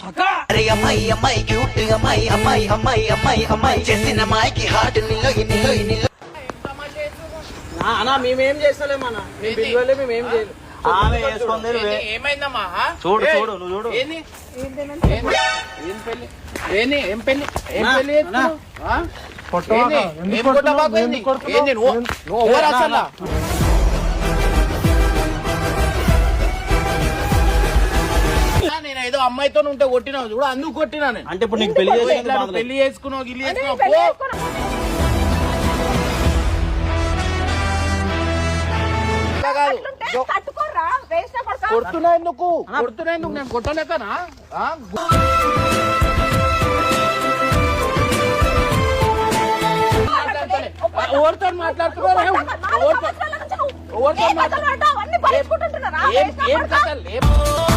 అరే అమ్మాయి అమ్మాయి క్యూట్ అమ్మాయి అమ్మాయి అమ్మాయి అమ్మాయి అమ్మాయి చేసిన అమ్మాయికి హార్ట్ నిల్లో అన్నా మేమేం చేస్తలేమన్నా మేము పిల్లలే మేమేం చేయలేదు. ఆమె వేసుకుంది ఏమైందమ్మా? చూడు చూడు నువ్వు చూడు. ఏంది ఏం పెళ్లి ఏంది ఏం పెళ్లి ఏం పెళ్లి చేస్తున్నావు? ఏం కొట్టబాకు ఏంది? ఏంది నువ్వు ఎవరు అసలు? నేను ఏదో అమ్మాయితో ఉంటే కొట్టినావు చూడు, అందుకు కొట్టినా నేను. అంటే ఇప్పుడు నీకు పెళ్లి చేసి పెళ్లి చేసుకున్నావు గిల్లి చేసుకున్నావు కొడుతున్నా ఎందుకు నేను కొట్టలేకనా? ఎవరితో మాట్లాడుతున్నారు? ఏం కథలు?